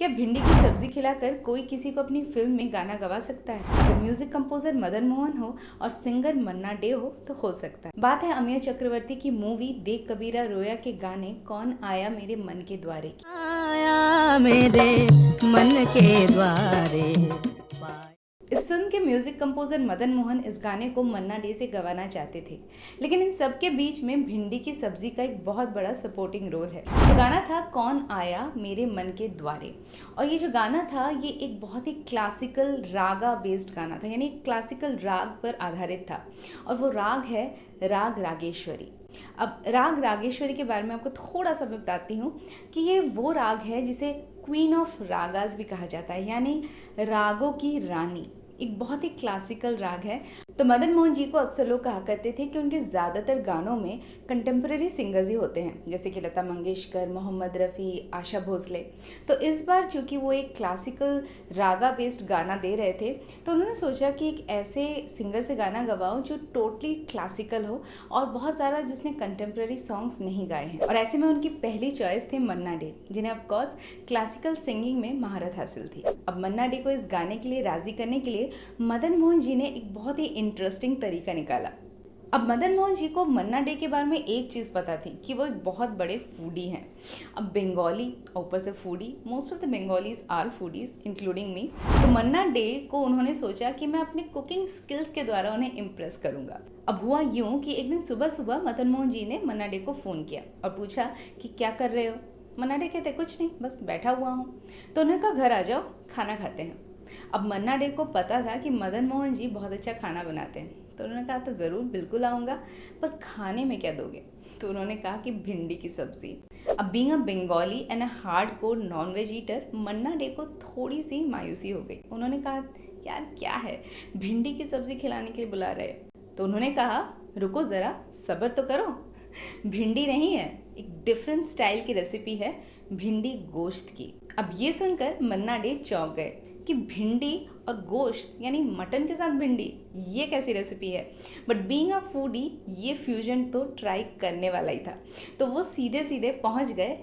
क्या भिंडी की सब्जी खिलाकर कोई किसी को अपनी फिल्म में गाना गवा सकता है? अगर म्यूजिक कंपोजर मदन मोहन हो और सिंगर मन्ना डे हो तो सकता है। बात है अमीय चक्रवर्ती की मूवी देख कबीरा रोया के गाने कौन आया मेरे मन के द्वारे की। आया मेरे मन के द्वारे। इस फिल्म के म्यूजिक कंपोजर मदन मोहन इस गाने को मन्ना डे से गवाना चाहते थे, लेकिन इन सब के बीच में भिंडी की सब्जी का एक बहुत बड़ा सपोर्टिंग रोल है। तो गाना था कौन आया मेरे मन के द्वारे, और ये जो गाना था ये एक बहुत ही क्लासिकल रागा बेस्ड गाना था, यानी क्लासिकल राग पर आधारित था, और वो राग है राग रागेश्वरी। अब राग रागेश्वरी के बारे में आपको थोड़ा सा बताती हूँ कि ये वो राग है जिसे क्वीन ऑफ रागास भी कहा जाता है, यानी रागों की रानी। एक बहुत ही क्लासिकल राग है। तो मदन मोहन जी को अक्सर लोग कहा करते थे कि उनके ज़्यादातर गानों में कंटेम्प्रेरी सिंगर्स ही होते हैं, जैसे कि लता मंगेशकर, मोहम्मद रफ़ी, आशा भोसले। तो इस बार चूंकि वो एक क्लासिकल रागा बेस्ड गाना दे रहे थे, तो उन्होंने सोचा कि एक ऐसे सिंगर से गाना गवाऊं जो टोटली क्लासिकल हो और बहुत ज़्यादा जिसने कंटेम्प्रेरी सॉन्ग्स नहीं गाए हैं। और ऐसे में उनकी पहली चॉइस थे मन्ना डे, जिन्हें ऑफकोर्स क्लासिकल सिंगिंग में महारत हासिल थी। अब मन्ना डे को इस गाने के लिए राज़ी करने के लिए मदन मोहन जी ने एक बहुत ही इंटरेस्टिंग तरीका निकाला। अब मदन मोहन जी को मन्ना डे के बारे में एक चीज़ पता थी कि वो एक बहुत बड़े फूडी हैं। अब बंगाली ऊपर से foodie, most of the Bengalis are foodies including me. तो मन्ना डे को उन्होंने सोचा कि मैं अपने कुकिंग स्किल्स के द्वारा उन्हें इम्प्रेस करूंगा। अब हुआ यूं कि एक दिन सुबह सुबह मदन मोहन जी ने मन्ना डे को फ़ोन किया और पूछा कि क्या कर रहे हो। मन्ना डे कहते कुछ नहीं, बस बैठा हुआ हूँ। तो उन्होंने कहा घर आ जाओ, खाना खाते हैं। अब मन्ना डे को पता था कि मदन मोहन जी बहुत अच्छा खाना बनाते हैं, तो उन्होंने कहा तो ज़रूर बिल्कुल आऊँगा, पर खाने में क्या दोगे। तो उन्होंने कहा कि भिंडी की सब्ज़ी। अब being a Bengali and a hard core non veg eater, Manna Dey को थोड़ी सी मायूसी हो गई। उन्होंने कहा यार क्या है, भिंडी की सब्ज़ी खिलाने के लिए बुला रहे। तो उन्होंने कहा रुको ज़रा, सब्र तो करो, भिंडी नहीं है, एक डिफरेंट स्टाइल की रेसिपी है भिंडी गोश्त की। अब ये सुनकर मन्ना डे चौंक गए कि भिंडी और गोश्त यानी मटन के साथ भिंडी, ये कैसी रेसिपी है। बट बीइंग अ फूडी ये फ्यूजन तो ट्राई करने वाला ही था, तो वो सीधे सीधे पहुंच गए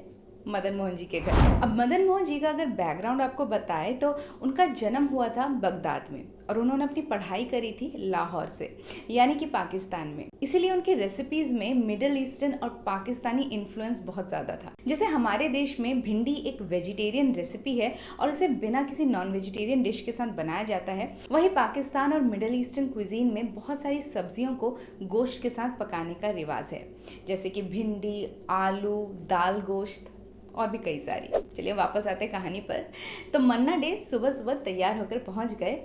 मदन मोहन जी के घर। अब मदन मोहन जी का अगर बैकग्राउंड आपको बताए तो उनका जन्म हुआ था बगदाद में, और उन्होंने अपनी पढ़ाई करी थी लाहौर से, यानी कि पाकिस्तान में। इसीलिए उनकी रेसिपीज़ में मिडल ईस्टर्न और पाकिस्तानी इन्फ्लुएंस बहुत ज़्यादा था। जैसे हमारे देश में भिंडी एक वेजिटेरियन रेसिपी है और इसे बिना किसी नॉन वेजिटेरियन डिश के साथ बनाया जाता है, वहीं पाकिस्तान और मिडल ईस्टर्न क्विजीन में बहुत सारी सब्जियों को गोश्त के साथ पकाने का रिवाज है, जैसे कि भिंडी, आलू, दाल गोश्त और भी कई सारी। चलिए वापस आते कहानी पर। तो मन्ना डे सुबह सुबह तैयार होकर पहुंच गए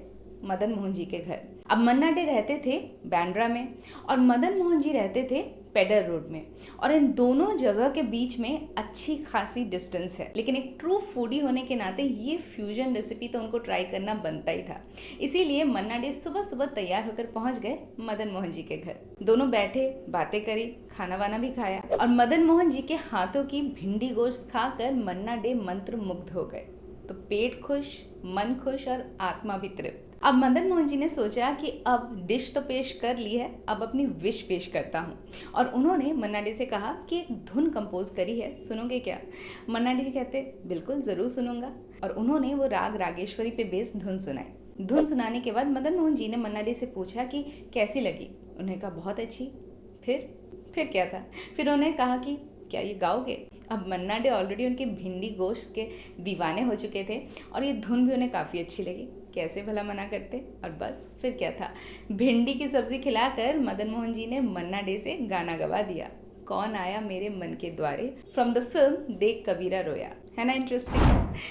मदन मोहन जी के घर। अब मन्ना डे रहते थे बांद्रा में और मदन मोहन जी रहते थे पेडर रोड में, और इन दोनों जगह के बीच में अच्छी खासी डिस्टेंस है। लेकिन एक ट्रू फूडी होने के नाते ये फ्यूजन रेसिपी तो उनको ट्राई करना बनता ही था। इसीलिए मन्ना डे सुबह सुबह तैयार होकर पहुंच गए मदन मोहन जी के घर। दोनों बैठे, बातें करी, खाना वाना भी खाया, और मदन मोहन जी के हाथों की भिंडी गोश्त खाकर मन्ना डे मंत्र मुग्ध हो गए। तो पेट खुश, मन खुश और आत्मा भी तृप्त। अब मदन मोहन जी ने सोचा कि अब डिश तो पेश कर ली है, अब अपनी विश पेश करता हूँ। और उन्होंने मन्ना डे से कहा कि एक धुन कंपोज करी है, सुनोगे क्या। मन्ना डे जी कहते बिल्कुल ज़रूर सुनूंगा, और उन्होंने वो राग रागेश्वरी पे बेस्ड धुन सुनाई। धुन सुनाने के बाद मदन मोहन जी ने मन्ना डे से पूछा कि कैसी लगी। उन्होंने कहा बहुत अच्छी। फिर क्या था, फिर उन्होंने कहा कि क्या ये गाओगे। अब मन्ना डे ऑलरेडी उनके भिंडी गोश्त के दीवाने हो चुके थे और ये धुन भी उन्हें काफ़ी अच्छी लगी, कैसे भला मना करते। और बस फिर क्या था, भिंडी की सब्ज़ी खिलाकर मदन मोहन जी ने मन्ना डे से गाना गवा दिया, कौन आया मेरे मन के द्वारे, फ्रॉम द फिल्म देख कबीरा रोया। है ना इंटरेस्टिंग।